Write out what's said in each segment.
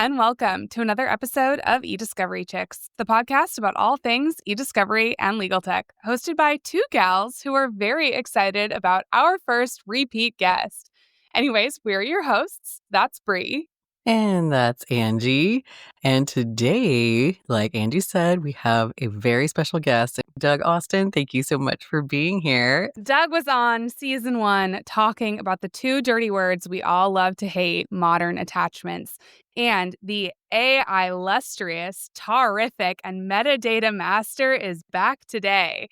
and welcome to another episode of eDiscovery Chicks, the podcast about all things eDiscovery and legal tech, hosted by two gals who are very excited about our first repeat guest. Anyways, we're your hosts. That's Bree. And that's Angie. And today, like Angie said, we have a very special guest, Doug Austin. Thank you so much for being here. Doug was on season 1 talking about the two dirty words we all love to hate, modern attachments, and the AI illustrious, terrific, and metadata master is back today.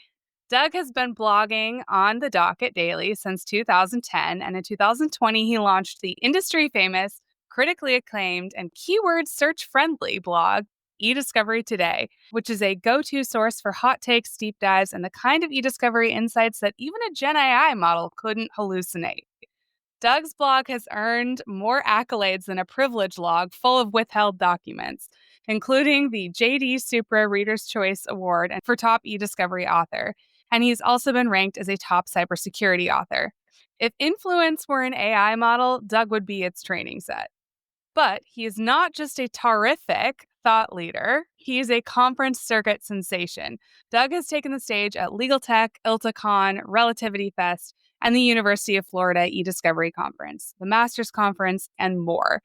Doug has been blogging on the Docket Daily since 2010, and in 2020, he launched the industry-famous, critically acclaimed, and keyword search-friendly blog, eDiscovery Today, which is a go-to source for hot takes, deep dives, and the kind of eDiscovery insights that even a Gen AI model couldn't hallucinate. Doug's blog has earned more accolades than a privilege log full of withheld documents, including the J.D. Supra Reader's Choice Award for top eDiscovery author. And he's also been ranked as a top cybersecurity author. If influence were an AI model, Doug would be its training set. But he is not just a terrific thought leader, he is a conference circuit sensation. Doug has taken the stage at Legal Tech, ILTACon, Relativity Fest, and the University of Florida eDiscovery Conference, the Masters Conference, and more.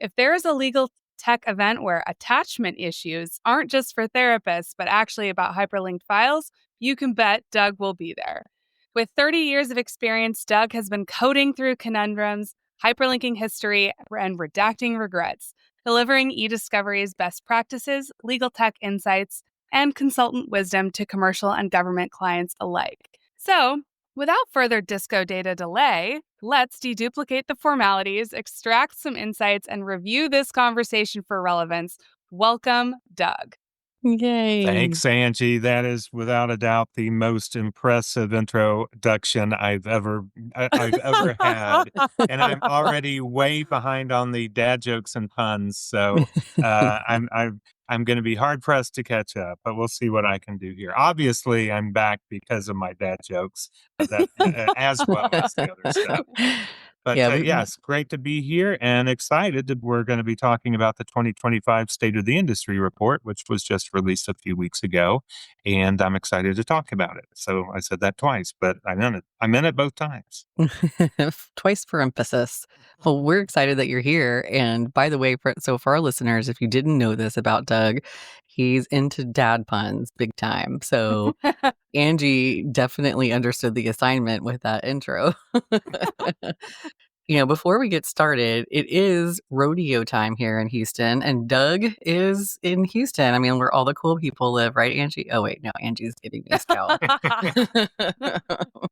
If there is a legal tech event where attachment issues aren't just for therapists, but actually about hyperlinked files, you can bet Doug will be there. With 30 years of experience, Doug has been coding through conundrums, hyperlinking history, and redacting regrets, delivering eDiscovery's best practices, legal tech insights, and consultant wisdom to commercial and government clients alike. So, without further disco data delay, let's deduplicate the formalities, extract some insights, and review this conversation for relevance. Welcome, Doug. Yay. Thanks, Angie. That is without a doubt the most impressive introduction I've ever had. And I'm already way behind on the dad jokes and puns. So I'm going to be hard pressed to catch up, but we'll see what I can do here. Obviously, I'm back because of my dad jokes, as well as the other stuff. But yes, great to be here and excited. We're going to be talking about the 2025 State of the Industry report, which was just released a few weeks ago. And I'm excited to talk about it. So I said that twice, but I meant it. I meant it both times. Twice for emphasis. Well, we're excited that you're here. And by the way, for our listeners, if you didn't know this about Doug, he's into dad puns big time. So Angie definitely understood the assignment with that intro. Before we get started, it is rodeo time here in Houston, and Doug is in Houston. I mean, where all the cool people live, right, Angie? Oh, wait, no, Angie's giving me a scowl.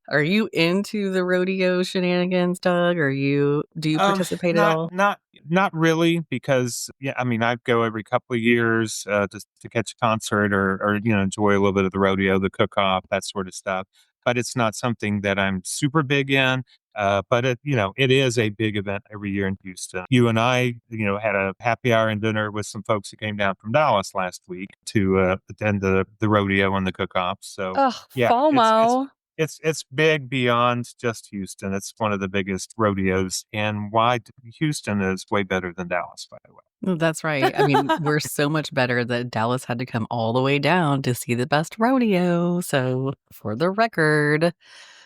Are you into the rodeo shenanigans, Doug? Do you participate at all? Not really, because I go every couple of years to catch a concert or enjoy a little bit of the rodeo, the cook-off, that sort of stuff. But it's not something that I'm super big in. But it is a big event every year in Houston. You and I, had a happy hour and dinner with some folks who came down from Dallas last week to attend the rodeo and the cook-off. So FOMO. It's big beyond just Houston. It's one of the biggest rodeos, and Houston is way better than Dallas, by the way. That's right. I mean, we're so much better that Dallas had to come all the way down to see the best rodeo. So, for the record.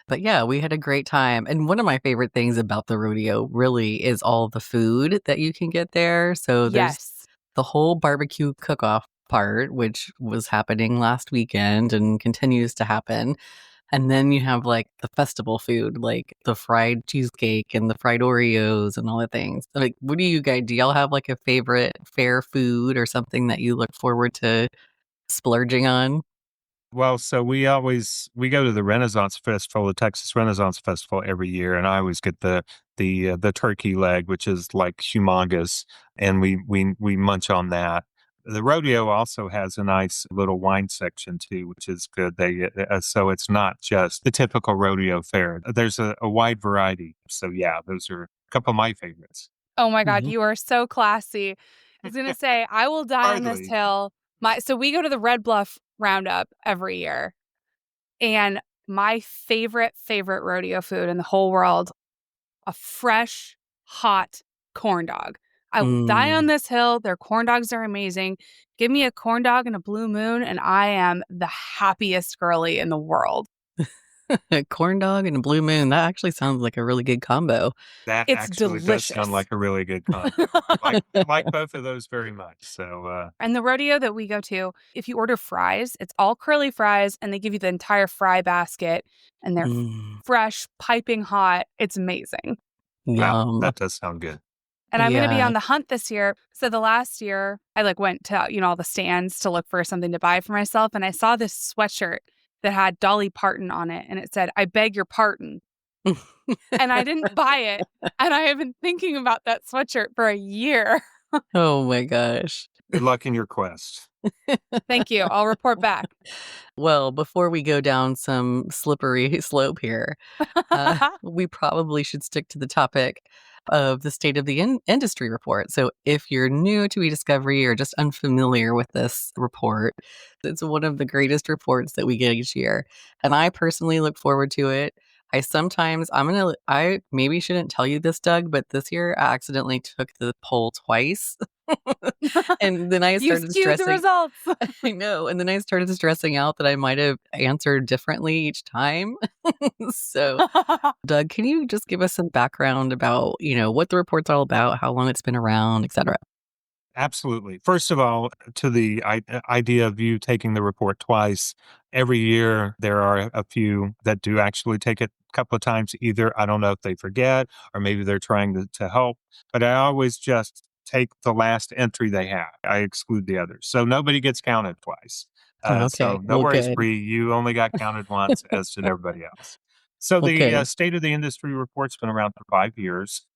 But yeah, we had a great time. And one of my favorite things about the rodeo really is all the food that you can get there. So there's the whole barbecue cook-off part, which was happening last weekend and continues to happen. And then you have like the festival food, like the fried cheesecake and the fried Oreos and all the things. Like, do y'all have like a favorite fair food or something that you look forward to splurging on? Well, so we go to the Renaissance Festival, the Texas Renaissance Festival every year, and I always get the turkey leg, which is like humongous, and we munch on that. The rodeo also has a nice little wine section too, which is good. So it's not just the typical rodeo fare. There's a wide variety. So yeah, those are a couple of my favorites. Oh my God, you are so classy. I was going to say, I will die on this hill. So we go to the Red Bluff Roundup every year. And my favorite rodeo food in the whole world, a fresh, hot corn dog. I will die on Mm. this hill. Their corn dogs are amazing. Give me a corn dog and a blue moon, and I am the happiest girly in the world. A corn dog and a blue moon, that actually sounds like a really good combo. That It's actually does sound delicious. like a really good combo. I like both of those very much. So, And the rodeo that we go to, if you order fries, it's all curly fries, and they give you the entire fry basket, and they're Mm. fresh, piping hot. It's amazing. wow, Yum. that does sound good. And I'm gonna be Yeah. on the hunt this year. So the last year, I, went to, all the stands to look for something to buy for myself, and I saw this sweatshirt that had Dolly Parton on it, and it said, "I beg your pardon." And I didn't buy it, and I have been thinking about that sweatshirt for a year. Oh my gosh. Good luck in your quest. Thank you. I'll report back. Well, before we go down some slippery slope here, we probably should stick to the topic of the state of the industry report. So, if you're new to eDiscovery or just unfamiliar with this report, it's one of the greatest reports that we get each year. And I personally look forward to it. I maybe shouldn't tell you this, Doug, but this year I accidentally took the poll twice. And then I You started skewed the stressing. results. I know. And then I started stressing out that I might have answered differently each time. So, Doug, can you just give us some background about, what the report's all about, how long it's been around, et cetera? Absolutely. First of all, to the idea of you taking the report twice, every year there are a few that do actually take it a couple of times. Either I don't know if they forget or maybe they're trying to help, but I always just take the last entry they have. I exclude the others. So nobody gets counted twice. Okay. So no Well, worries, good. Bree. You only got counted once, as did everybody else. So Well, the good. state of the industry report's been around for 5 years.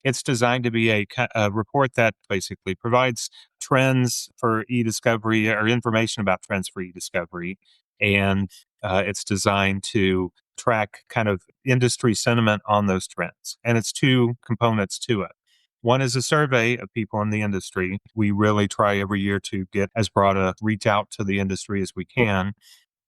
It's designed to be a report that basically provides trends for e-discovery or information about trends for e-discovery. And it's designed to track kind of industry sentiment on those trends. And it's two components to it. One is a survey of people in the industry. We really try every year to get as broad a reach out to the industry as we can.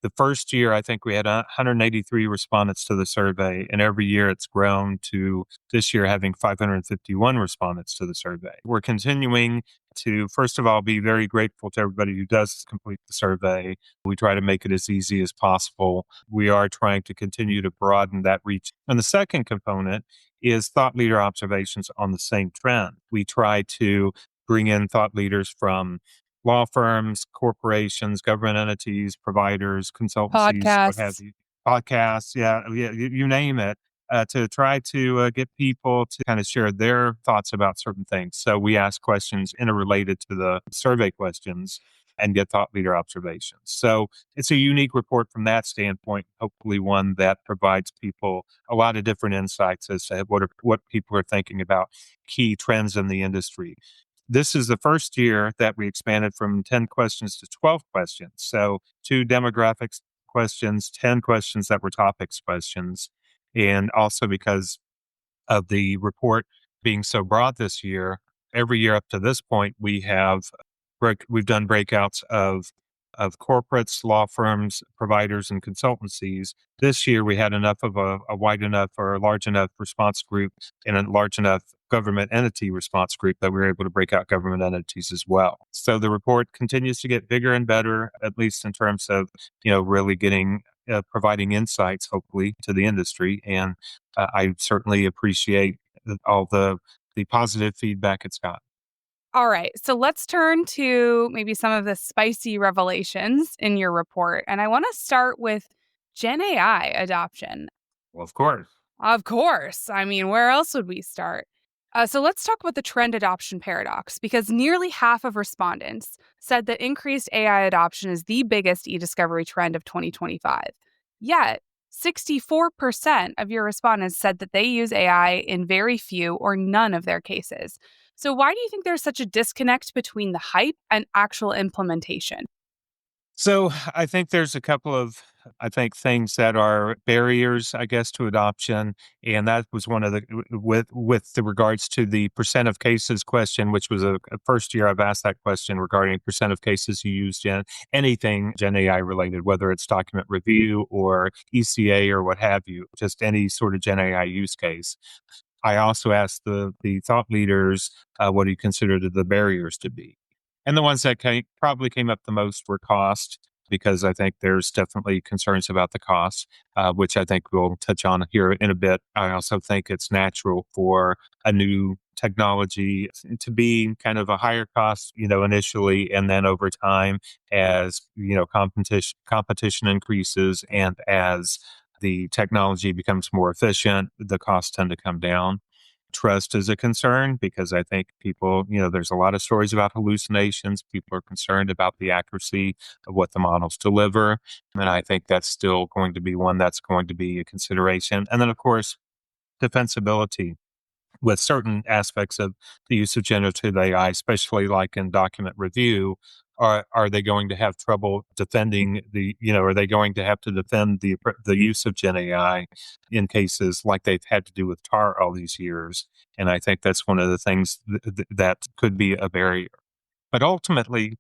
The first year, I think we had 183 respondents to the survey, and every year it's grown to this year having 551 respondents to the survey. We're continuing to, first of all, be very grateful to everybody who does complete the survey. We try to make it as easy as possible. We are trying to continue to broaden that reach. And the second component is thought leader observations on the same trend. We try to bring in thought leaders from law firms, corporations, government entities, providers, consultancies, what have Podcasts. you, podcasts, yeah, you name it, to try to get people to kind of share their thoughts about certain things. So we ask questions interrelated to the survey questions and get thought leader observations. So it's a unique report from that standpoint, hopefully one that provides people a lot of different insights as to what people are thinking about key trends in the industry. This is the first year that we expanded from 10 questions to 12 questions. So, two demographics questions, 10 questions that were topics questions. And also because of the report being so broad this year, every year up to this point, we've done breakouts of corporates, law firms, providers, and consultancies. This year, we had enough of a wide enough or a large enough response group and a large enough government entity response group that we were able to break out government entities as well. So the report continues to get bigger and better, at least in terms of really getting providing insights, hopefully, to the industry. And I certainly appreciate all the positive feedback it's got. All right. So let's turn to maybe some of the spicy revelations in your report. And I want to start with Gen AI adoption. Well, of course. Of course. I mean, where else would we start? So let's talk about the trend adoption paradox, because nearly half of respondents said that increased AI adoption is the biggest e-discovery trend of 2025. Yet, 64% of your respondents said that they use AI in very few or none of their cases. So why do you think there's such a disconnect between the hype and actual implementation? So I think there's a couple of things that are barriers, I guess, to adoption, and that was one of the with the regards to the percent of cases question, which was a first year I've asked that question regarding percent of cases you use anything Gen AI related, whether it's document review or ECA or what have you, just any sort of Gen AI use case. I also asked the thought leaders, what do you consider the barriers to be? And the ones that probably came up the most were cost, because I think there's definitely concerns about the cost, which I think we'll touch on here in a bit. I also think it's natural for a new technology to be kind of a higher cost, initially, and then over time, as competition increases and as the technology becomes more efficient, the costs tend to come down. Trust is a concern because I think people, there's a lot of stories about hallucinations. People are concerned about the accuracy of what the models deliver. And I think that's still going to be one that's going to be a consideration. And then, of course, defensibility with certain aspects of the use of generative AI, especially like in document review. Are they going to have trouble defending are they going to have to defend the use of Gen AI in cases like they've had to do with TAR all these years? And I think that's one of the things that could be a barrier. But ultimately,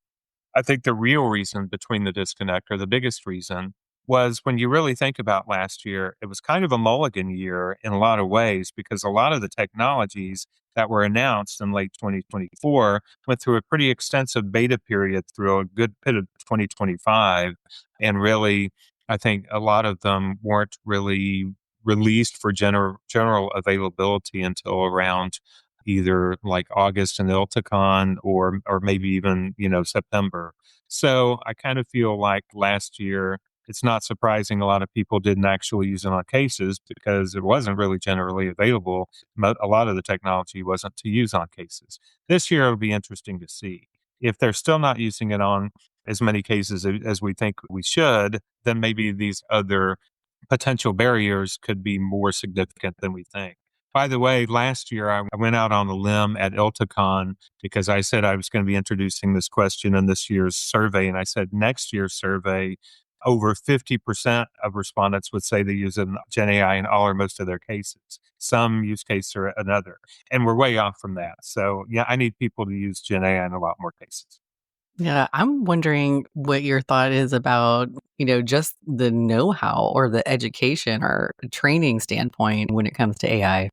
I think the real reason between the disconnect, or the biggest reason, was when you really think about last year, it was kind of a mulligan year in a lot of ways, because a lot of the technologies that were announced in late 2024 went through a pretty extensive beta period through a good bit of 2025. And really, I think a lot of them weren't really released for general availability until around either like August and ILTACon, or maybe even, September. So I kind of feel like last year, it's not surprising a lot of people didn't actually use it on cases because it wasn't really generally available. A lot of the technology wasn't to use on cases. This year, it'll be interesting to see. If they're still not using it on as many cases as we think we should, then maybe these other potential barriers could be more significant than we think. By the way, last year I went out on a limb at ILTACon because I said I was going to be introducing this question in this year's survey. And I said next year's survey, over 50% of respondents would say they use Gen AI in all or most of their cases, some use case or another. And we're way off from that. So, yeah, I need people to use Gen AI in a lot more cases. Yeah, I'm wondering what your thought is about, just the know-how or the education or training standpoint when it comes to AI.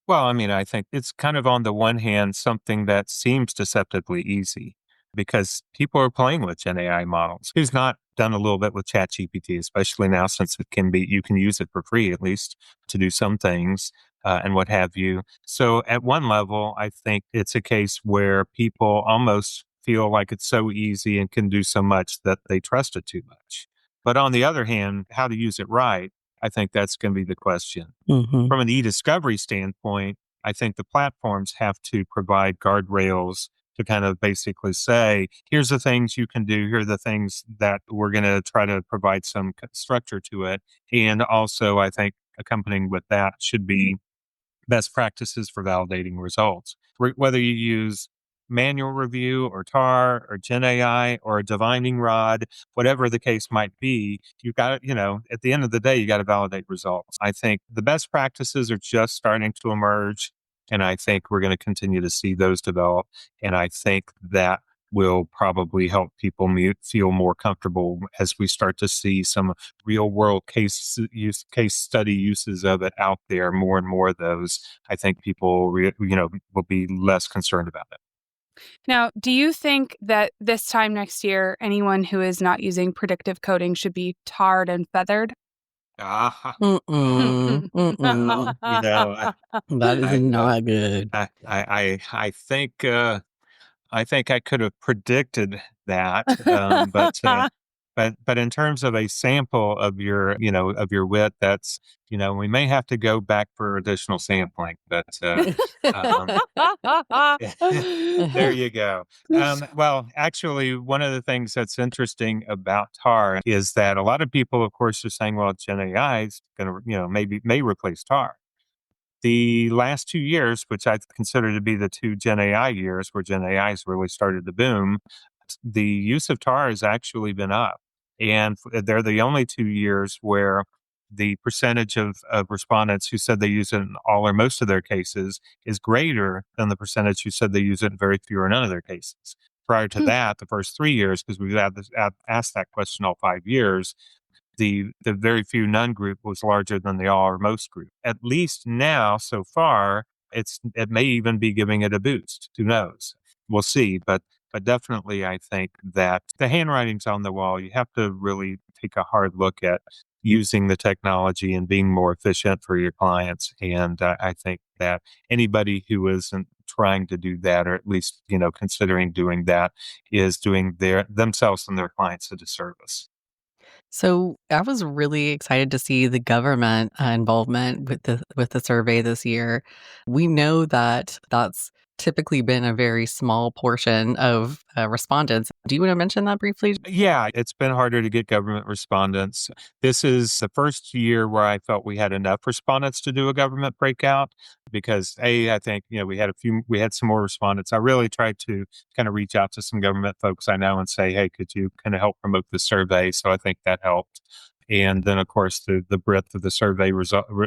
Well, I mean, I think it's kind of on the one hand something that seems deceptively easy because people are playing with Gen AI models. Who's not done a little bit with ChatGPT, especially now since you can use it for free at least to do some things, and what have you. So at one level, I think it's a case where people almost feel like it's so easy and can do so much that they trust it too much. But on the other hand, how to use it right, I think that's going to be the question. Mhm. From an eDiscovery standpoint, I think the platforms have to provide guardrails to kind of basically say, here's the things you can do. Here are the things that we're going to try to provide some structure to it. And also, I think accompanying with that should be best practices for validating results. Whether you use manual review or TAR or Gen AI or a divining rod, whatever the case might be, you've got to, at the end of the day, you got to validate results. I think the best practices are just starting to emerge. And I think we're going to continue to see those develop. And I think that will probably help people feel more comfortable as we start to see some real world case study uses of it out there, more and more of those. I think people will be less concerned about it. Now, do you think that this time next year, anyone who is not using predictive coding should be tarred and feathered? Ah, Mm-mm, mm-mm. you know, That is I, I, not good. I think I could have predicted that, but in terms of a sample of your wit, that's we may have to go back for additional sampling. But um, there you go. Well, actually, one of the things that's interesting about TAR is that a lot of people, of course, are saying, well, Gen AI is going to maybe may replace TAR. The last 2 years, which I consider to be the 2 Gen AI years where Gen AI has really started to boom, the use of TAR has actually been up. And they're the only 2 years where the percentage of respondents who said they use it in all or most of their cases is greater than the percentage who said they use it in very few or none of their cases. Prior to that, the first 3 years, because we've asked that question all 5 years, the very few none group was larger than the all or most group. At least now, so far, it may even be giving it a boost. Who knows? We'll see. But definitely, I think that the handwriting's on the wall. You have to really take a hard look at using the technology and being more efficient for your clients. And I think that anybody who isn't trying to do that, or at least considering doing that, is doing themselves and their clients a disservice. So I was really excited to see the government involvement with the survey this year. We know that that's typically been a very small portion of respondents. Do you want to mention that briefly? Yeah, it's been harder to get government respondents. This is the first year where I felt we had enough respondents to do a government breakout because I think, we had some more respondents. I really tried to kind of reach out to some government folks I know and say, hey, could you kind of help promote the survey? So I think that helped. And then, of course, the breadth of the survey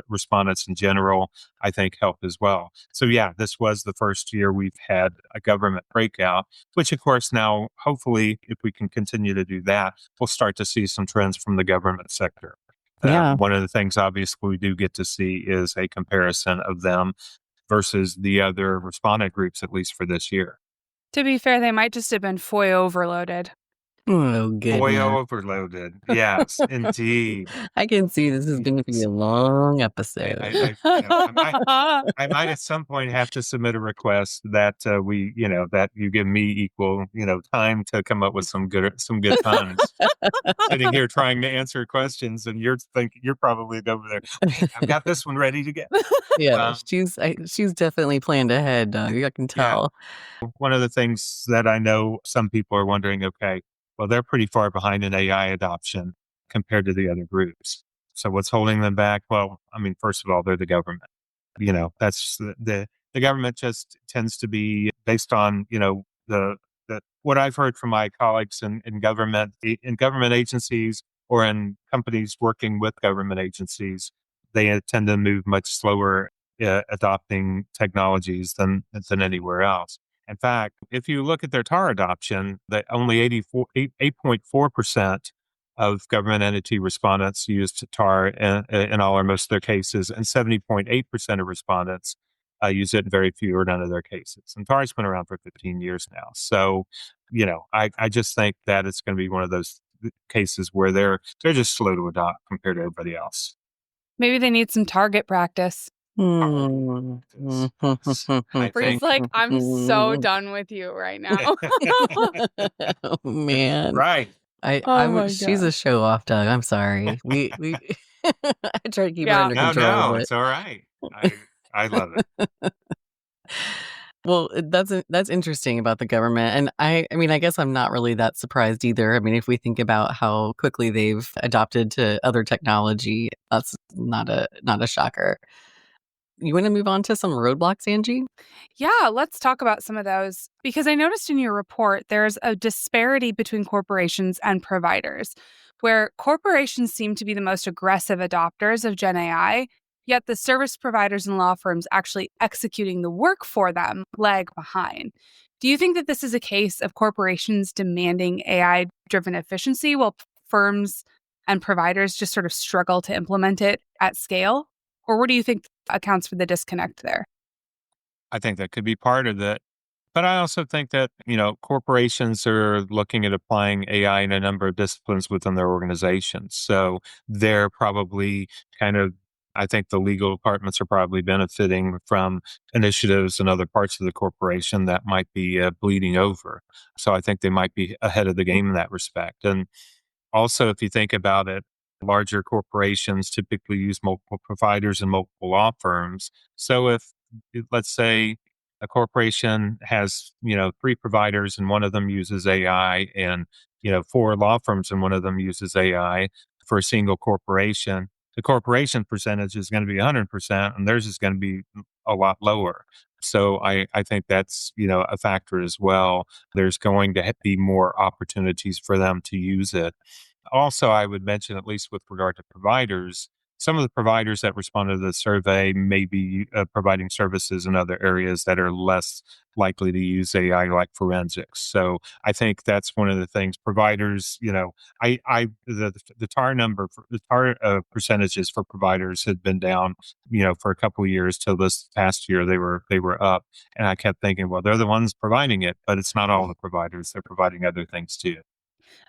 respondents in general, I think, helped as well. So, yeah, this was the first year we've had a government breakout, which, of course, now, hopefully, if we can continue to do that, we'll start to see some trends from the government sector. Yeah. One of the things, obviously, we do get to see is a comparison of them versus the other respondent groups, at least for this year. To be fair, they might just have been FOIA overloaded. Oh, Boy, goodness. overloaded. Yes, indeed. I can see this is going to be Yes. a long I, episode. I, I might at some point have to submit a request that that you give me equal, time to come up with some good puns. Sitting here trying to answer questions, and you're probably over there. "Wait, I've got this one ready to go." Yeah, Um, she's definitely planned ahead, I can yeah, tell. one of the things that I know some people are wondering, okay, well, they're pretty far behind in AI adoption compared to the other groups. So what's holding them back? Well, I mean, first of all, they're the government. That's the government just tends to be based on, the what I've heard from my colleagues in government agencies or in companies working with government agencies, they tend to move much slower adopting technologies than anywhere else. In fact, if you look at their TAR adoption, that only 8.4% of government entity respondents used TAR in all or most of their cases, and 70.8% of respondents use it in very few or none of their cases. And TAR's been around for 15 years now. So, I just think that it's going to be one of those cases where they're just slow to adopt compared to everybody else. Maybe they need some target practice. Mm. Yes, I Bree's think. like, I'm so done with you right now. Oh, man. Right. Oh my She's a gosh. show off, Doug, I'm sorry. We I try to keep her Yeah. under No, control, no, but it's all right. I love it. well, that's interesting about the government, and I mean, I guess I'm not really that surprised either. I mean, if we think about how quickly they've adopted to other technology, that's not a shocker. You wanna move on to some roadblocks, Angie? Yeah, let's talk about some of those because I noticed in your report there's a disparity between corporations and providers, where corporations seem to be the most aggressive adopters of Gen AI, yet the service providers and law firms actually executing the work for them lag behind. Do you think that this is a case of corporations demanding AI driven efficiency while firms and providers just sort of struggle to implement it at scale? Or what do you think accounts for the disconnect there? I think that could be part of it. But I also think that, corporations are looking at applying AI in a number of disciplines within their organizations. So they're probably kind of, I think the legal departments are probably benefiting from initiatives in other parts of the corporation that might be bleeding over. So I think they might be ahead of the game in that respect. And also, if you think about it, larger corporations typically use multiple providers and multiple law firms. So let's say a corporation has, three providers and one of them uses AI and, four law firms and one of them uses AI for a single corporation, the corporation percentage is going to be 100% and theirs is going to be a lot lower. So I think that's, a factor as well. There's going to be more opportunities for them to use it. Also, I would mention, at least with regard to providers, some of the providers that responded to the survey may be providing services in other areas that are less likely to use AI, like forensics. So I think that's one of the things providers, the TAR number, for the TAR percentages for providers had been down, for a couple of years till this past year, they were up. And I kept thinking, well, they're the ones providing it, but it's not all the providers. They're providing other things too.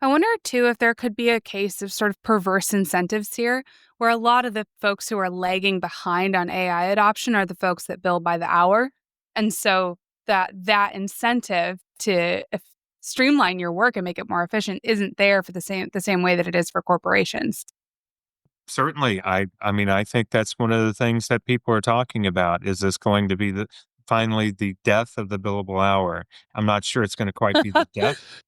I wonder too if there could be a case of sort of perverse incentives here, where a lot of the folks who are lagging behind on AI adoption are the folks that bill by the hour. And so that incentive to streamline your work and make it more efficient isn't there for the same way that it is for corporations. Certainly. I mean, I think that's one of the things that people are talking about. Is this going to be finally the death of the billable hour? I'm not sure it's going to quite be the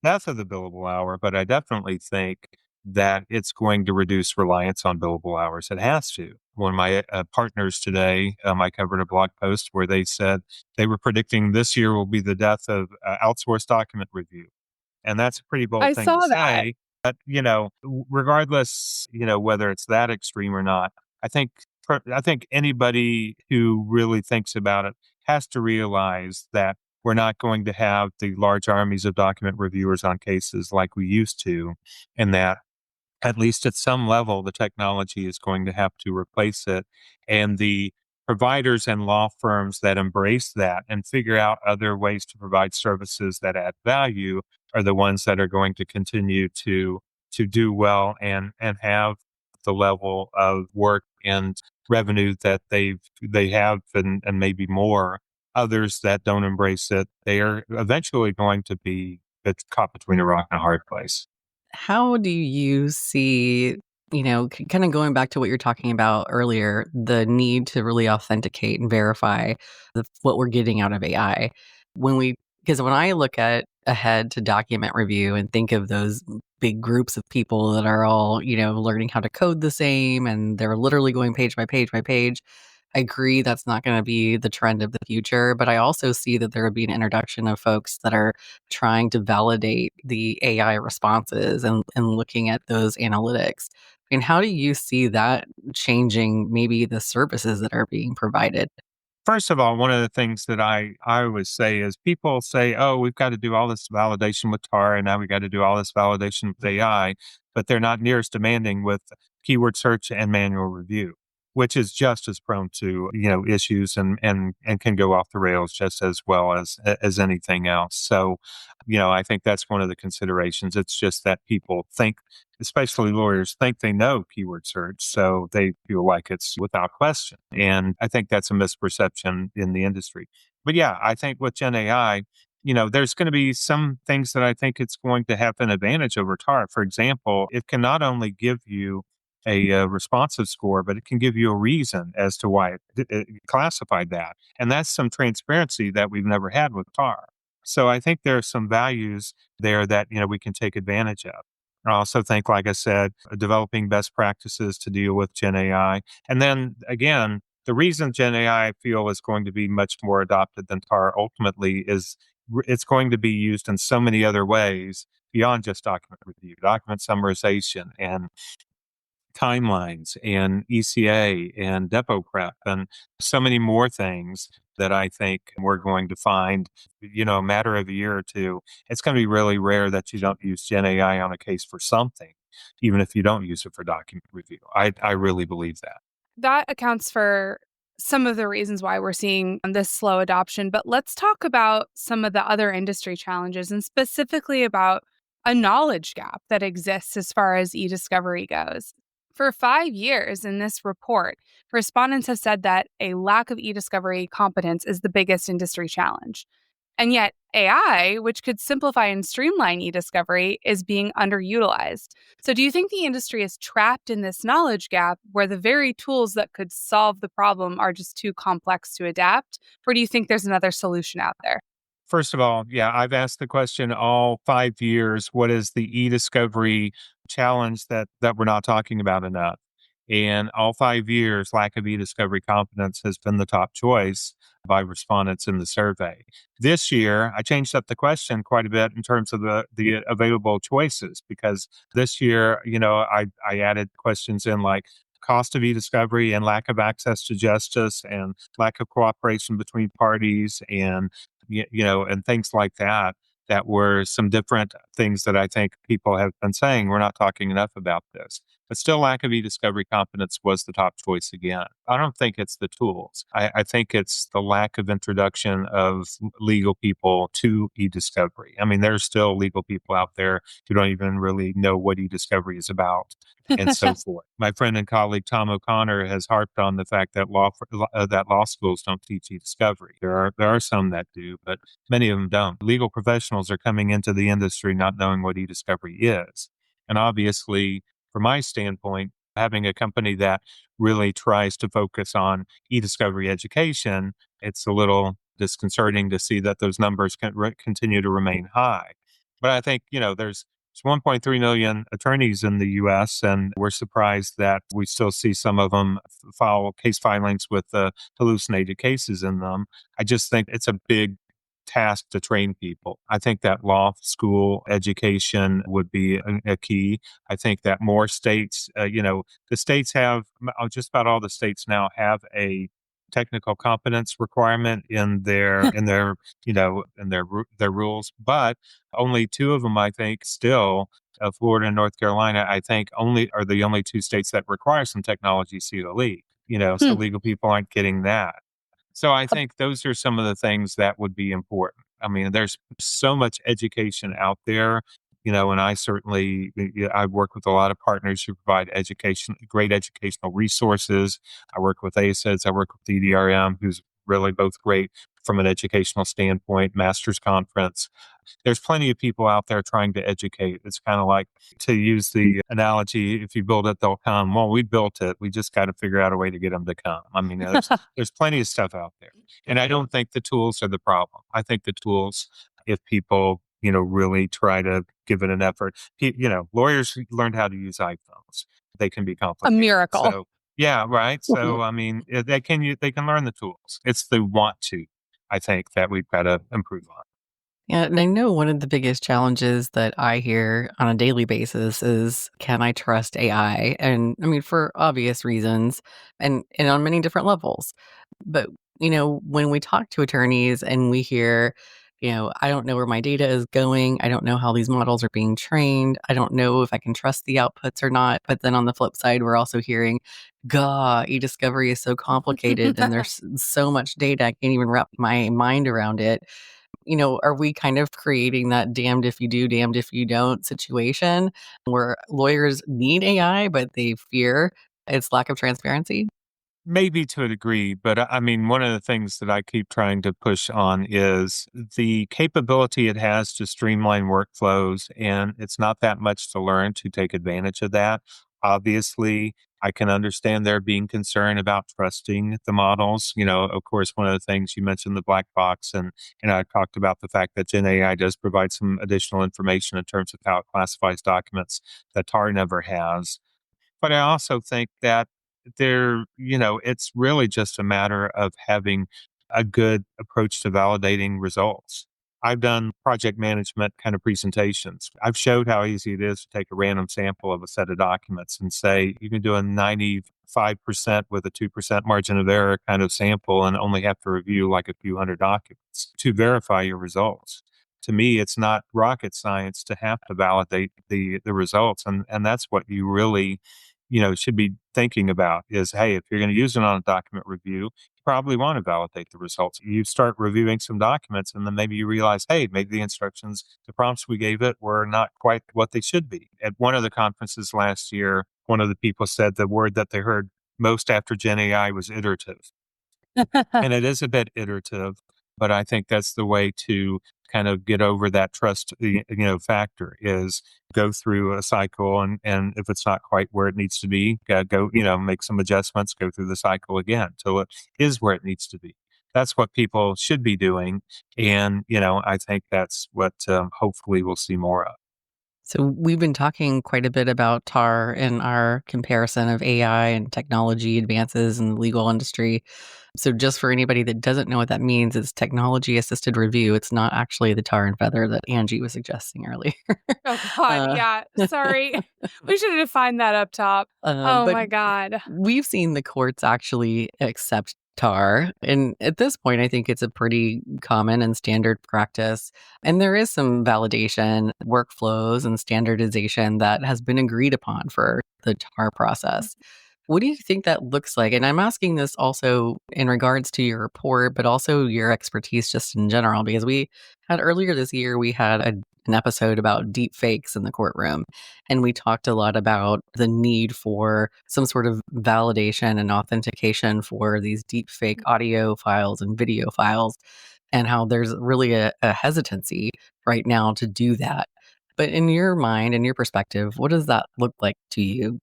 death of the billable hour, but I definitely think that it's going to reduce reliance on billable hours. It has to. One of my partners today, I covered a blog post where they said they were predicting this year will be the death of outsourced document review. And that's a pretty bold I thing to saw that. say. But, regardless, whether it's that extreme or not, I think I think anybody who really thinks about it has to realize that we're not going to have the large armies of document reviewers on cases like we used to, and that at least at some level, the technology is going to have to replace it. And the providers and law firms that embrace that and figure out other ways to provide services that add value are the ones that are going to continue to do well and have the level of work and revenue that they have and maybe more. Others that don't embrace it, they are eventually going to be caught between a rock and a hard place. How do you see, kind of going back to what you're talking about earlier, the need to really authenticate and verify what we're getting out of AI? Because when I look at ahead to document review and think of those big groups of people that are all, learning how to code the same and they're literally going page by page by page, I agree that's not going to be the trend of the future, but I also see that there would be an introduction of folks that are trying to validate the AI responses and looking at those analytics. And how do you see that changing maybe the services that are being provided? First of all, one of the things that I always say is people say, oh, we've got to do all this validation with TAR and now we got to do all this validation with AI, but they're not near as demanding with keyword search and manual review, which is just as prone to, issues and can go off the rails just as well as anything else. So, I think that's one of the considerations. It's just that people think, especially lawyers, think they know keyword search, so they feel like it's without question. And I think that's a misperception in the industry. But yeah, I think with Gen AI, there's going to be some things that I think it's going to have an advantage over TAR. For example, it can not only give you a responsive score, but it can give you a reason as to why it classified that. And that's some transparency that we've never had with TAR. So I think there are some values there that, we can take advantage of. I also think, like I said, developing best practices to deal with Gen AI. And then again, the reason Gen AI I feel is going to be much more adopted than TAR ultimately is it's going to be used in so many other ways beyond just document review, document summarization and timelines and ECA and depot prep and so many more things that I think we're going to find, a matter of a year or two. It's going to be really rare that you don't use Gen AI on a case for something, even if you don't use it for document review. I really believe that. That accounts for some of the reasons why we're seeing this slow adoption. But let's talk about some of the other industry challenges and specifically about a knowledge gap that exists as far as e-discovery goes. For 5 years in this report, respondents have said that a lack of e-discovery competence is the biggest industry challenge. And yet, AI, which could simplify and streamline e-discovery, is being underutilized. So, do you think the industry is trapped in this knowledge gap where the very tools that could solve the problem are just too complex to adapt? Or do you think there's another solution out there? First of all, yeah, I've asked the question all 5 years, what is the e-discovery challenge that we're not talking about enough? And all 5 years, lack of e-discovery competence has been the top choice by respondents in the survey. This year, I changed up the question quite a bit in terms of the available choices because this year, I added questions in like, cost of e-discovery and lack of access to justice and lack of cooperation between parties and and things like that, that were some different things that I think people have been saying we're not talking enough about this. But still, lack of e-discovery competence was the top choice again. I don't think it's the tools. I think it's the lack of introduction of legal people to e-discovery. I mean, there's still legal people out there who don't even really know what e-discovery is about and so forth. My friend and colleague Tom O'Connor has harped on the fact that law schools don't teach e-discovery. There are some that do, but many of them don't. Legal professionals are coming into the industry not knowing what e-discovery is. And obviously, from my standpoint, having a company that really tries to focus on e-discovery education, it's a little disconcerting to see that those numbers continue to remain high. But I think, there's 1.3 million attorneys in the US, and we're surprised that we still see some of them file case filings with hallucinated cases in them. I just think it's a big task to train people. I think that law school education would be a key. I think that more states, the states have, just about all the states now have a technical competence requirement in their rules, but only two of them, I think, still, Florida and North Carolina, I think only are the only two states that require some technology CLE. So Hmm. legal people aren't getting that. So I think those are some of the things that would be important. I mean, there's so much education out there, and I certainly, I work with a lot of partners who provide education, great educational resources. I work with ACEDS, I work with EDRM, who's really both great from an educational standpoint, master's conference. There's plenty of people out there trying to educate. It's kind of like, to use the analogy, if you build it, they'll come. Well, we built it. We just got to figure out a way to get them to come. I mean, there's plenty of stuff out there. And I don't think the tools are the problem. I think the tools, if people, really try to give it an effort, lawyers learned how to use iPhones. They can be A complicated. miracle. So, yeah, right. So, I mean, they can learn the tools. It's the want to, I think, that we've got to improve on. Yeah, and I know one of the biggest challenges that I hear on a daily basis is, can I trust AI? And I mean, for obvious reasons and on many different levels. But, when we talk to attorneys and we hear, I don't know where my data is going. I don't know how these models are being trained. I don't know if I can trust the outputs or not. But then on the flip side, we're also hearing, God, e-discovery is so complicated and there's so much data. I can't even wrap my mind around it. Are we kind of creating that damned if you do, damned if you don't situation where lawyers need AI, but they fear its lack of transparency? Maybe to a degree, but I mean, one of the things that I keep trying to push on is the capability it has to streamline workflows, and it's not that much to learn to take advantage of that. Obviously, I can understand there being concern about trusting the models. Of course, one of the things you mentioned, the black box, and I talked about the fact that Gen AI does provide some additional information in terms of how it classifies documents that TAR never has. But I also think that it's really just a matter of having a good approach to validating results. I've done project management kind of presentations. I've showed how easy it is to take a random sample of a set of documents and say you can do a 95% with a 2% margin of error kind of sample and only have to review like a few hundred documents to verify your results. To me, it's not rocket science to have to validate the results. And that's what you really should be thinking about is, hey, if you're going to use it on a document review, you probably want to validate the results. You start reviewing some documents and then maybe you realize, hey, maybe the prompts we gave it were not quite what they should be. At one of the conferences last year, one of the people said the word that they heard most after Gen AI was iterative. And it is a bit iterative, but I think that's the way to kind of get over that trust, factor is go through a cycle and if it's not quite where it needs to be, go, make some adjustments, go through the cycle again till it is where it needs to be. That's what people should be doing. And, I think that's what hopefully we'll see more of. So we've been talking quite a bit about TAR in our comparison of AI and technology advances in the legal industry. So just for anybody that doesn't know what that means, it's technology assisted review. It's not actually the tar and feather that Angie was suggesting earlier. Oh God, uh, yeah. Sorry. We should have defined that up top. Oh but my God. we've seen the courts actually accept tar. And at this point, I think it's a pretty common and standard practice. And there is some validation, workflows, and standardization that has been agreed upon for the tar process. What do you think that looks like? And I'm asking this also in regards to your report, but also your expertise just in general, because we had earlier this year, we had an episode about deep fakes in the courtroom. And we talked a lot about the need for some sort of validation and authentication for these deep fake audio files and video files, and how there's really a hesitancy right now to do that. But in your mind, in your perspective, what does that look like to you?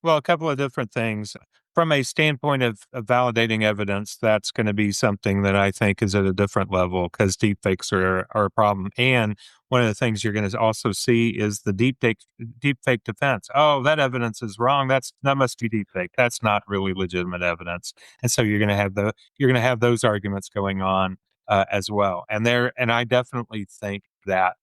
Well, a couple of different things. From a standpoint of validating evidence, that's going to be something that I think is at a different level because deepfakes are a problem. And one of the things you're going to also see is the deepfake defense. Oh, that evidence is wrong. That must be deepfake. That's not really legitimate evidence. And so you're going to have those arguments going on as well. And I definitely think that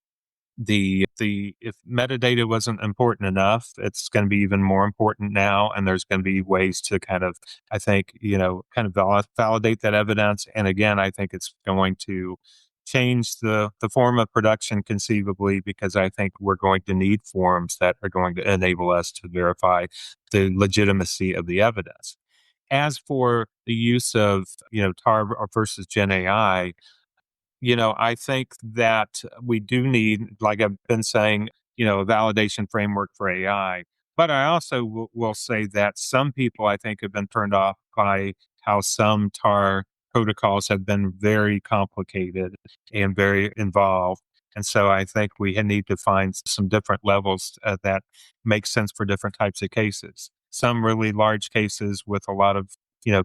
the if metadata wasn't important enough, it's going to be even more important now, and there's going to be ways to kind of, I think, kind of validate that evidence. And again, I think it's going to change the form of production conceivably, because I think we're going to need forms that are going to enable us to verify the legitimacy of the evidence. As for the use of tar versus gen AI, I think that we do need, like I've been saying, a validation framework for AI. But I also will say that some people, I think, have been turned off by how some TAR protocols have been very complicated and very involved. And so I think we need to find some different levels that make sense for different types of cases. Some really large cases with a lot of,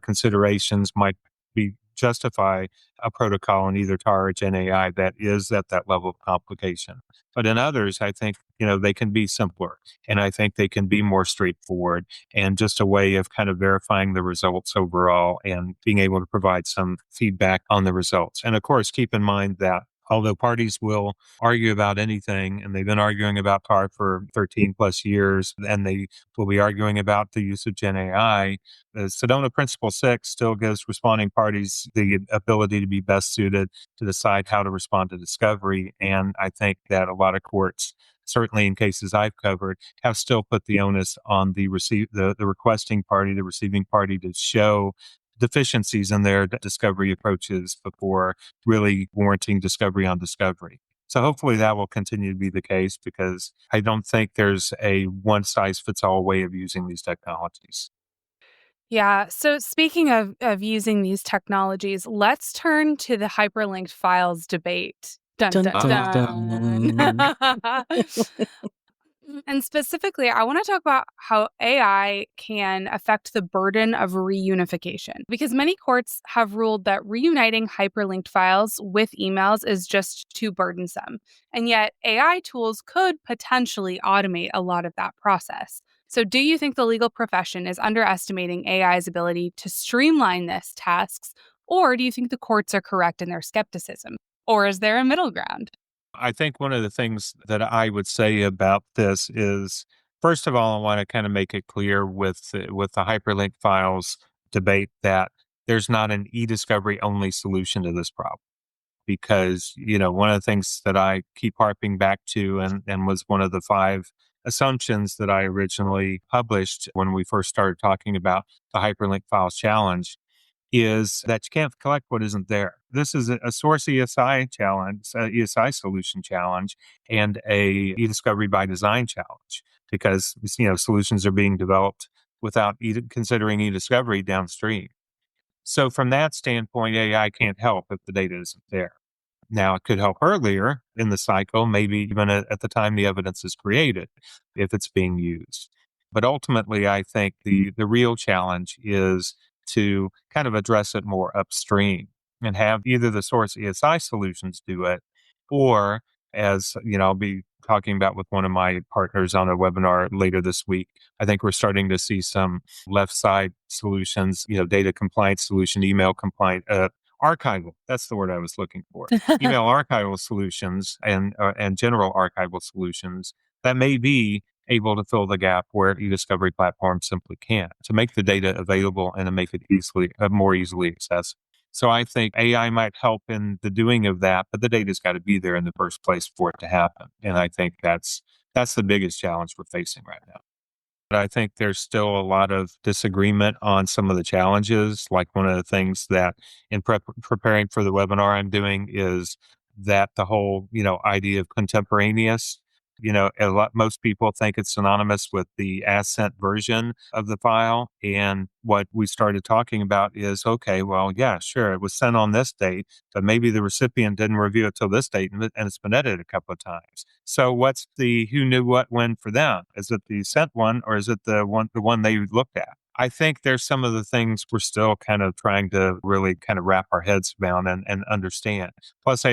considerations might be justify a protocol in either TAR or Gen AI that is at that level of complication. But in others, I think, they can be simpler, and I think they can be more straightforward and just a way of kind of verifying the results overall and being able to provide some feedback on the results. And of course, keep in mind that although parties will argue about anything, and they've been arguing about TAR for 13 plus years, and they will be arguing about the use of Gen AI, the Sedona Principle 6 still gives responding parties the ability to be best suited to decide how to respond to discovery. And I think that a lot of courts, certainly in cases I've covered, have still put the onus on the requesting party, the receiving party, to show deficiencies in their discovery approaches before really warranting discovery on discovery. So hopefully that will continue to be the case, because I don't think there's a one size fits all way of using these technologies. Yeah. So speaking of using these technologies, let's turn to the hyperlinked files debate. Dun Dun, dun dun, dun. dun. And specifically, I want to talk about how AI can affect the burden of reunification, because many courts have ruled that reuniting hyperlinked files with emails is just too burdensome. And yet, AI tools could potentially automate a lot of that process. So, do you think the legal profession is underestimating AI's ability to streamline these tasks, or do you think the courts are correct in their skepticism? Or is there a middle ground? I think one of the things that I would say about this is, first of all, I want to kind of make it clear with the hyperlink files debate that there's not an e-discovery only solution to this problem. Because, one of the things that I keep harping back to, and was one of the 5 assumptions that I originally published when we first started talking about the hyperlink files challenge, is that you can't collect what isn't there. This is a source ESI challenge, ESI solution challenge, and a e-discovery by design challenge, because, solutions are being developed without considering e-discovery downstream. So from that standpoint, AI can't help if the data isn't there. Now, it could help earlier in the cycle, maybe even at the time the evidence is created, if it's being used. But ultimately, I think the real challenge is to kind of address it more upstream and have either the source ESI solutions do it, or as I'll be talking about with one of my partners on a webinar later this week. I think we're starting to see some left side solutions, data compliance solution, email compliant, archival. That's the word I was looking for. Email archival solutions and general archival solutions that may be able to fill the gap where eDiscovery platform simply can't, to make the data available and to make it more easily accessible. So I think AI might help in the doing of that, but the data's got to be there in the first place for it to happen. And I think that's the biggest challenge we're facing right now. But I think there's still a lot of disagreement on some of the challenges. Like one of the things that in preparing for the webinar I'm doing is that the whole, idea of contemporaneous, most people think it's synonymous with the ascent version of the file. And what we started talking about is, okay, well, yeah, sure, it was sent on this date, but maybe the recipient didn't review it till this date and it's been edited a couple of times. So what's the who knew what when for them? Is it the sent one or is it the one they looked at? I think there's some of the things we're still kind of trying to really kind of wrap our heads around and understand. Plus,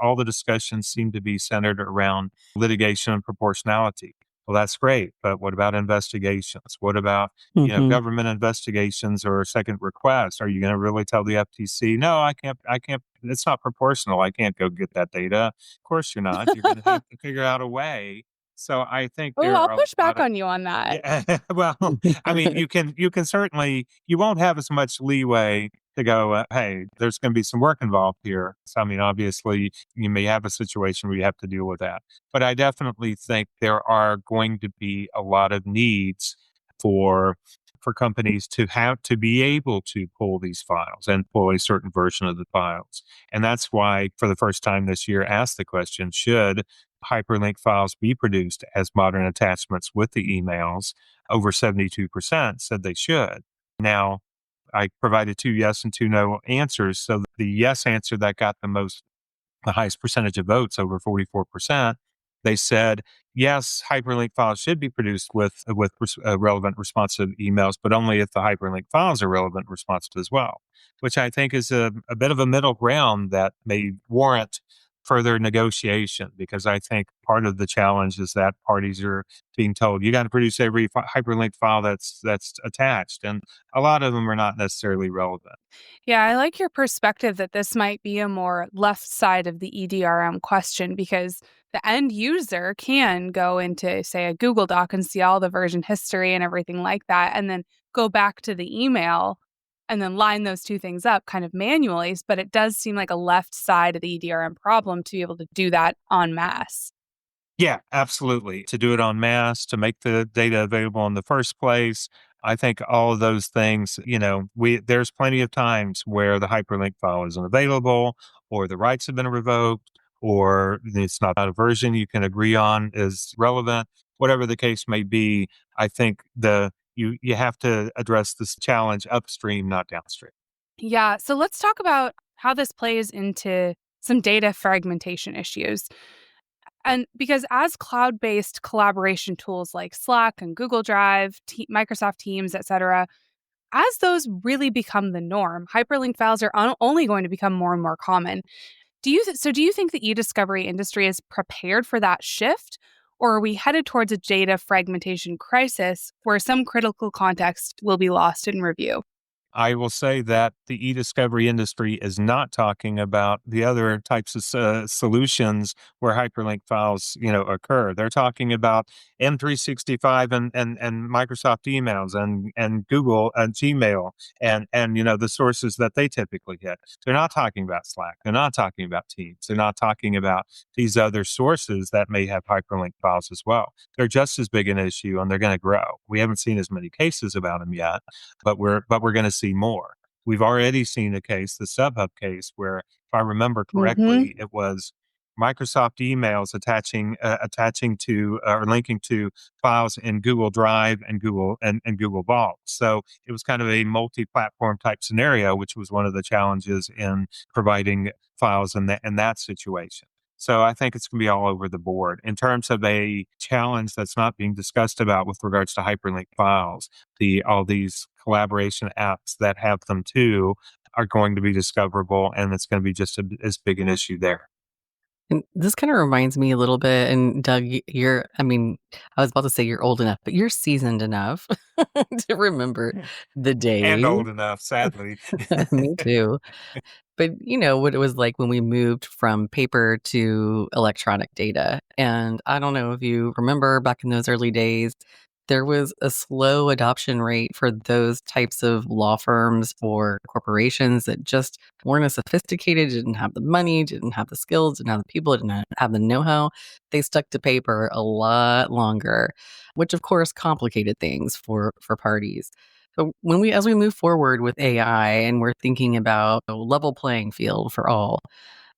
all the discussions seem to be centered around litigation and proportionality. Well, that's great, but what about investigations? What about Mhm. government investigations or second requests? Are you going to really tell the FTC, no, I can't, it's not proportional. I can't go get that data. Of course you're not. You're going to have to figure out a way. So I think Oh, there I'll are a push lot back of on you on that. yeah. Well, I mean, you can certainly you won't have as much leeway to go, hey, there's going to be some work involved here. So, I mean, obviously, you may have a situation where you have to deal with that. But I definitely think there are going to be a lot of needs for companies to have to be able to pull these files and pull a certain version of the files. And that's why, for the first time this year, asked the question, should hyperlink files be produced as modern attachments with the emails? Over 72% said they should. Now, I provided two yes and two no answers. So the yes answer that got the highest percentage of votes, over 44%, they said, yes, hyperlink files should be produced with relevant responsive emails, but only if the hyperlink files are relevant and responsive as well, which I think is a bit of a middle ground that may warrant further negotiation, because I think part of the challenge is that parties are being told you got to produce every hyperlink file that's attached, and a lot of them are not necessarily relevant. Yeah, I like your perspective that this might be a more left side of the EDRM question because the end user can go into, say, a Google Doc and see all the version history and everything like that, and then go back to the email and then line those two things up kind of manually. But it does seem like a left side of the EDRM problem to be able to do that en masse. Yeah, absolutely. To do it en masse, to make the data available in the first place. I think all of those things, there's plenty of times where the hyperlink file isn't available, or the rights have been revoked, or it's not a version you can agree on is relevant. Whatever the case may be, I think you have to address this challenge upstream, not downstream. Yeah, so let's talk about how this plays into some data fragmentation issues. And because as cloud-based collaboration tools like Slack and Google Drive, Microsoft Teams, etc., as those really become the norm, hyperlink files are only going to become more and more common. Do you think the e-discovery industry is prepared for that shift, or are we headed towards a data fragmentation crisis where some critical context will be lost in review? I will say that the e-discovery industry is not talking about the other types of solutions where hyperlink files, occur. They're talking about M365 and Microsoft emails and Google and Gmail and the sources that they typically hit. They're not talking about Slack. They're not talking about Teams. They're not talking about these other sources that may have hyperlink files as well. They're just as big an issue, and they're going to grow. We haven't seen as many cases about them yet, but we're going to see more. We've already seen a case, the SubHub case, where if I remember Hmm. correctly, it was Microsoft emails attaching to or linking to files in Google Drive and Google Vault. So it was kind of a multi-platform type scenario, which was one of the challenges in providing files in that situation. So I think it's going to be all over the board. In terms of a challenge that's not being discussed about with regards to hyperlink files, all these collaboration apps that have them too are going to be discoverable, and it's going to be just as big an issue there. And this kind of reminds me a little bit, and Doug, I was about to say you're old enough, but you're seasoned enough to remember the And days. old enough, sadly. Me too. But you know what it was like when we moved from paper to electronic data. And I don't know if you remember back in those early days, there was a slow adoption rate for those types of law firms or corporations that just weren't as sophisticated, didn't have the money, didn't have the skills, didn't have the people, didn't have the know how. They stuck to paper a lot longer, which of course complicated things for parties. So as we move forward with AI and we're thinking about a level playing field for all,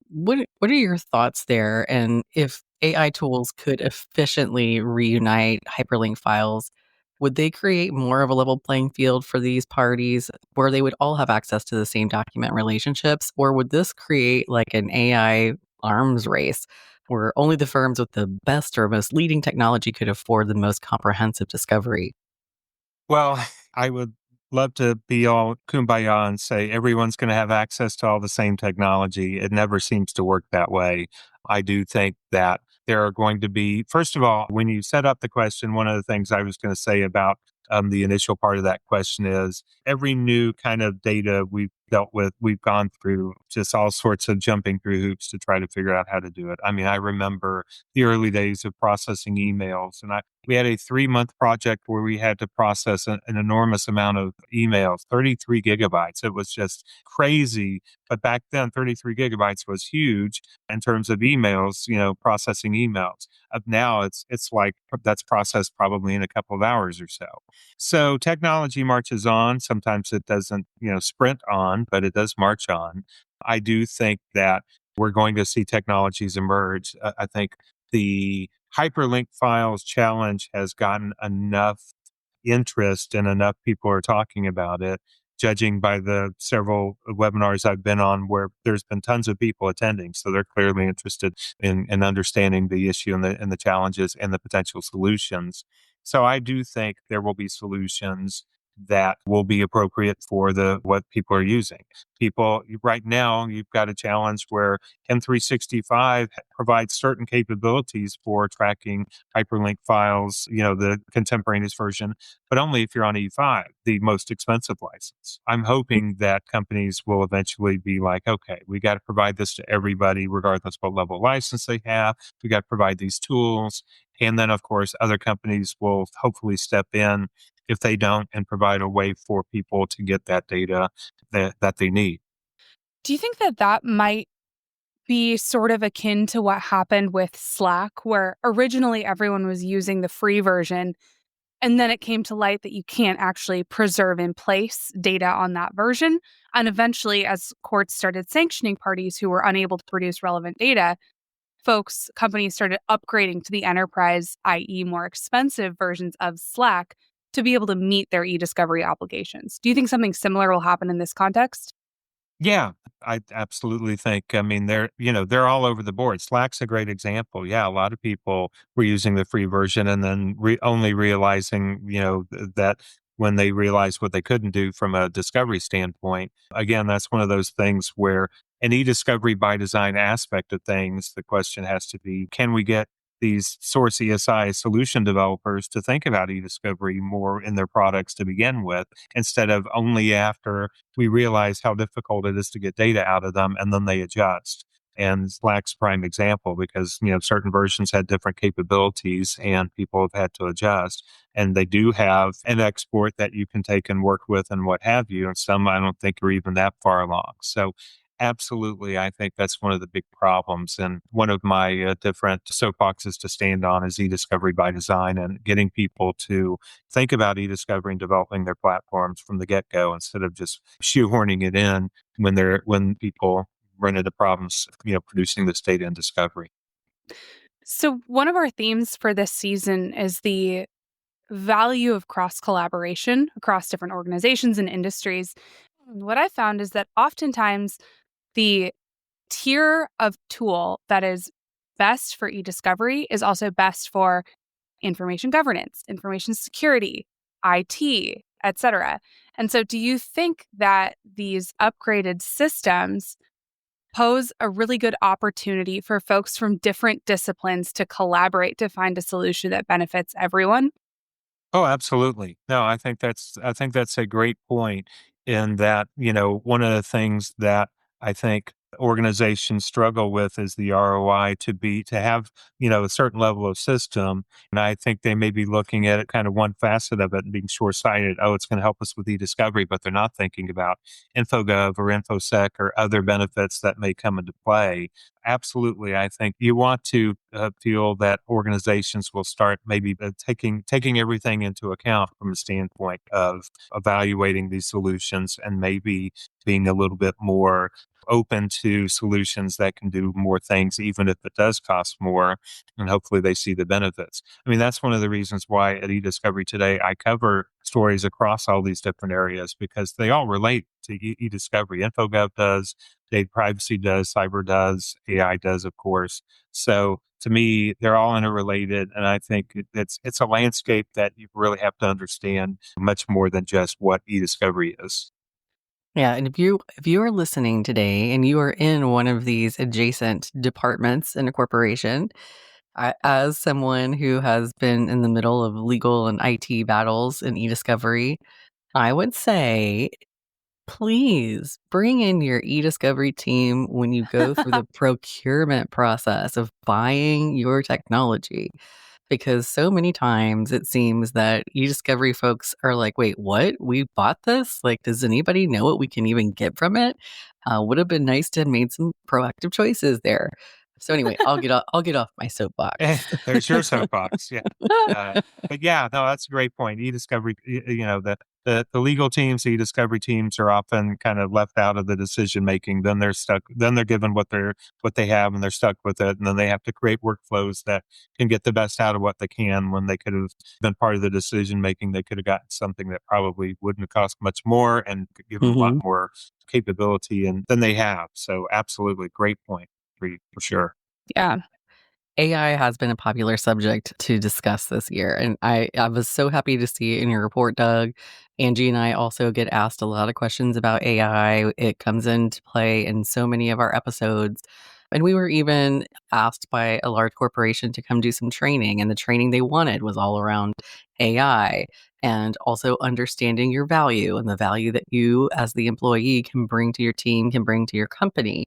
what are your thoughts there? And if AI tools could efficiently reunite hyperlink files, would they create more of a level playing field for these parties where they would all have access to the same document relationships? Or would this create like an AI arms race where only the firms with the best or most leading technology could afford the most comprehensive discovery? Well, I would love to be all kumbaya and say everyone's going to have access to all the same technology. It never seems to work that way. I do think that there are going to be, first of all, when you set up the question, one of the things I was going to say about the initial part of that question is every new kind of data we've dealt with, we've gone through just all sorts of jumping through hoops to try to figure out how to do it. I mean, I remember the early days of processing emails, and we had a 3-month project where we had to process an enormous amount of emails, 33 gigabytes. It was just crazy. But back then, 33 gigabytes was huge in terms of emails, processing emails. Up now, it's like that's processed probably in a couple of hours or so. So technology marches on. Sometimes it doesn't, sprint on, but it does march on. I do think that we're going to see technologies emerge. I think the hyperlink files challenge has gotten enough interest and enough people are talking about it, judging by the several webinars I've been on where there's been tons of people attending. So they're clearly interested in understanding the issue and the challenges and the potential solutions. So I do think there will be solutions that will be appropriate for the what people are using. People right now, you've got a challenge where M365 provides certain capabilities for tracking hyperlink files, the contemporaneous version, but only if you're on E5, the most expensive license. I'm hoping that companies will eventually be like, okay, we got to provide this to everybody, regardless what level of license they have. We got to provide these tools. And then, of course, other companies will hopefully step in if they don't and provide a way for people to get that data that they need. Do you think that that might be sort of akin to what happened with Slack, where originally everyone was using the free version, and then it came to light that you can't actually preserve in place data on that version? And eventually, as courts started sanctioning parties who were unable to produce relevant data, companies started upgrading to the enterprise, i.e., more expensive versions of Slack to be able to meet their e-discovery obligations. Do you think something similar will happen in this context? Yeah, I absolutely think. I mean, they're all over the board. Slack's a great example. Yeah, a lot of people were using the free version and then only realizing, that when they realized what they couldn't do from a discovery standpoint. Again, that's one of those things where an e-discovery by design aspect of things, the question has to be, can we get these source ESI solution developers to think about e-discovery more in their products to begin with, instead of only after we realize how difficult it is to get data out of them and then they adjust. And Slack's prime example because, certain versions had different capabilities and people have had to adjust. And they do have an export that you can take and work with and what have you. And some I don't think are even that far along. So absolutely, I think that's one of the big problems. And one of my different soapboxes to stand on is e-discovery by design and getting people to think about e-discovery and developing their platforms from the get-go instead of just shoehorning it in when people run into problems, producing this data and discovery. So, one of our themes for this season is the value of cross collaboration across different organizations and industries. What I found is that oftentimes the tier of tool that is best for e-discovery is also best for information governance, information security, IT, etc. And so do you think that these upgraded systems pose a really good opportunity for folks from different disciplines to collaborate to find a solution that benefits everyone? Oh, absolutely. No, I think that's a great point in that, one of the things that I think organizations struggle with is the ROI to have, a certain level of system. And I think they may be looking at it kind of one facet of it and being short-sighted. Oh, it's going to help us with eDiscovery, but they're not thinking about InfoGov or InfoSec or other benefits that may come into play. Absolutely. I think you want to feel that organizations will start maybe taking everything into account from a standpoint of evaluating these solutions and maybe being a little bit more open to solutions that can do more things, even if it does cost more. And hopefully they see the benefits. I mean, that's one of the reasons why at eDiscovery today, I cover stories across all these different areas because they all relate to eDiscovery. InfoGov does, data privacy does, cyber does, AI does, of course. So to me, they're all interrelated, and I think it's a landscape that you really have to understand much more than just what eDiscovery is. Yeah, and if you are listening today and you are in one of these adjacent departments in a corporation, as someone who has been in the middle of legal and IT battles in eDiscovery, I would say please bring in your eDiscovery team when you go through the procurement process of buying your technology. Because so many times it seems that eDiscovery folks are like, wait, what? We bought this? Like, does anybody know what we can even get from it? Would have been nice to have made some proactive choices there. So anyway, I'll get off my soapbox. There's your soapbox. Yeah. But yeah, no, that's a great point. eDiscovery, the legal teams, the eDiscovery teams are often kind of left out of the decision making. Then they're stuck. Then they're given what they have, and they're stuck with it. And then they have to create workflows that can get the best out of what they can. When they could have been part of the decision making, they could have gotten something that probably wouldn't have cost much more and could give them a lot Mhm. more capability and than they have. So absolutely, great point, Bree, for sure. Yeah. AI has been a popular subject to discuss this year, and I was so happy to see it in your report, Doug. Angie and I also get asked a lot of questions about AI. It comes into play in so many of our episodes. And we were even asked by a large corporation to come do some training, and the training they wanted was all around AI and also understanding your value and the value that you, as the employee, can bring to your team, can bring to your company.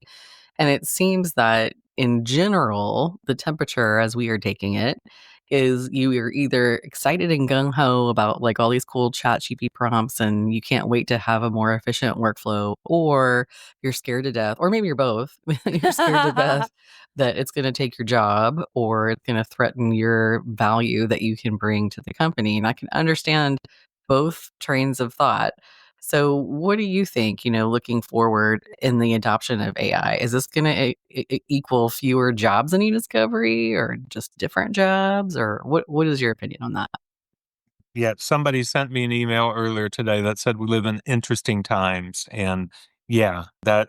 And it seems that in general, the temperature as we are taking it is you are either excited and gung ho about like all these cool chat GP prompts and you can't wait to have a more efficient workflow, or you're scared to death, or maybe you're both. You're scared to death that it's going to take your job or it's going to threaten your value that you can bring to the company. And I can understand both trains of thought. So, what do you think, looking forward in the adoption of AI? Is this going to equal fewer jobs in e-discovery or just different jobs? Or what is your opinion on that? Yeah, somebody sent me an email earlier today that said we live in interesting times, and yeah, that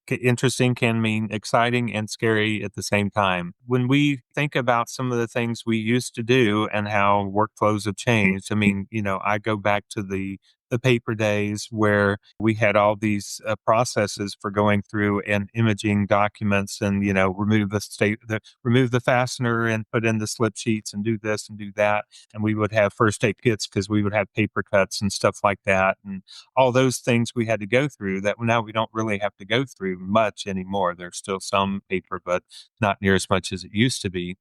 interesting can mean exciting and scary at the same time. When we think about some of the things we used to do and how workflows have changed, I mean, I go back to the paper days where we had all these processes for going through and imaging documents and remove the fastener and put in the slip sheets and do this and do that, and we would have first aid kits because we would have paper cuts and stuff like that. And all those things we had to go through that now we don't really have to go through much anymore. There's still some paper, but not near as much as it used to be.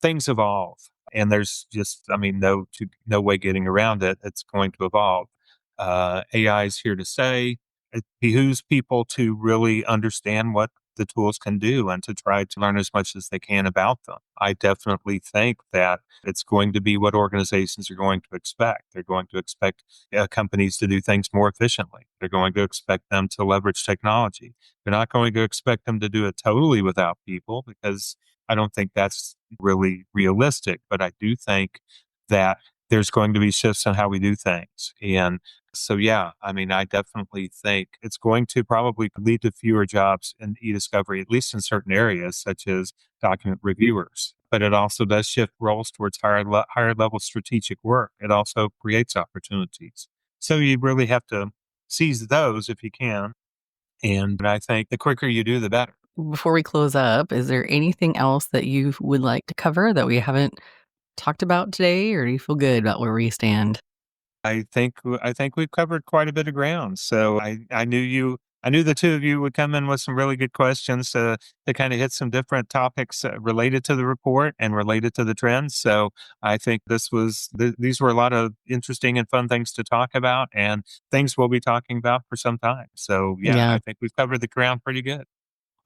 Things evolve. And there's just, I mean, no way getting around it. It's going to evolve. AI is here to stay. It behooves people to really understand what the tools can do and to try to learn as much as they can about them. I definitely think that it's going to be what organizations are going to expect. They're going to expect companies to do things more efficiently. They're going to expect them to leverage technology. They're not going to expect them to do it totally without people because I don't think that's really realistic. But I do think that there's going to be shifts in how we do things. And so, yeah, I mean, I definitely think it's going to probably lead to fewer jobs in e-discovery, at least in certain areas, such as document reviewers. But it also does shift roles towards higher level strategic work. It also creates opportunities. So you really have to seize those if you can. And I think the quicker you do, the better. Before we close up, is there anything else that you would like to cover that we haven't talked about today, or do you feel good about where we stand? I think we've covered quite a bit of ground. So I knew the two of you would come in with some really good questions to kind of hit some different topics related to the report and related to the trends. So I think these were a lot of interesting and fun things to talk about, and things we'll be talking about for some time. So yeah, Yeah. I think we've covered the ground pretty good.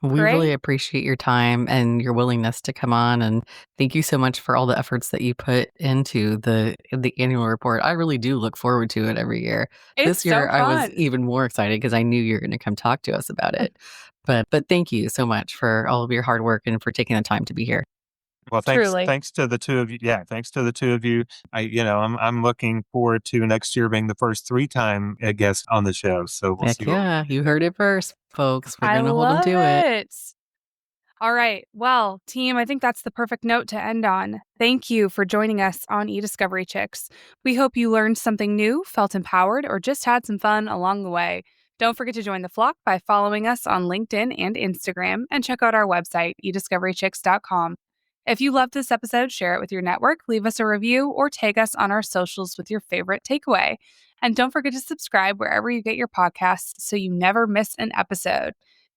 We really Great. appreciate your time and your willingness to come on, and thank you so much for all the efforts that you put into the annual report. I really do look forward to it every year. It's This year, so I was fun. even more excited because I knew you were going to come talk to us about it. But thank you so much for all of your hard work and for taking the time to be here. Well, Truly. thanks to the two of you. Yeah, thanks to the two of you. I'm looking forward to next year being the first 3-time guest on the show. So we'll see Heck what we yeah, you heard it first, folks. We're I going to hold them love to it. it. All right. Well, team, I think that's the perfect note to end on. Thank you for joining us on eDiscovery Chicks. We hope you learned something new, felt empowered, or just had some fun along the way. Don't forget to join the flock by following us on LinkedIn and Instagram, and check out our website, ediscoverychicks.com. If you loved this episode, share it with your network, leave us a review, or tag us on our socials with your favorite takeaway. And don't forget to subscribe wherever you get your podcasts so you never miss an episode.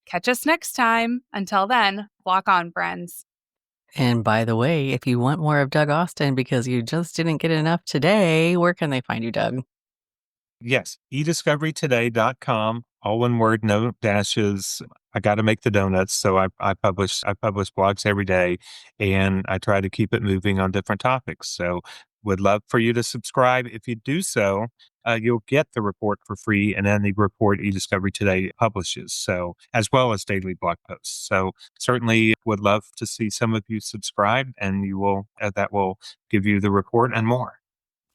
Catch us next time. Until then, walk on, friends. And by the way, if you want more of Doug Austin because you just didn't get enough today, where can they find you, Doug? Yes, eDiscoverytoday.com, all one word, no dashes. I got to make the donuts, so I publish blogs every day, and I try to keep it moving on different topics. So, would love for you to subscribe. If you do so, you'll get the report for free, and then the report eDiscovery Today publishes. So, as well as daily blog posts. So, certainly would love to see some of you subscribe, and that will give you the report and more.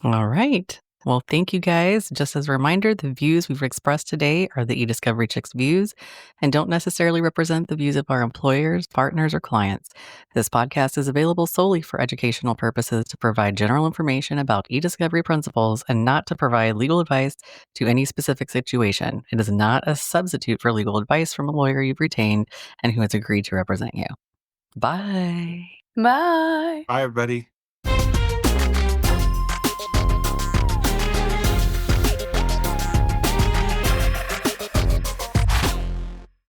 All right. Well, thank you guys. Just as a reminder, the views we've expressed today are the eDiscovery Chicks views and don't necessarily represent the views of our employers, partners, or clients. This podcast is available solely for educational purposes to provide general information about eDiscovery principles and not to provide legal advice to any specific situation. It is not a substitute for legal advice from a lawyer you've retained and who has agreed to represent you. Bye. Bye. Bye, everybody.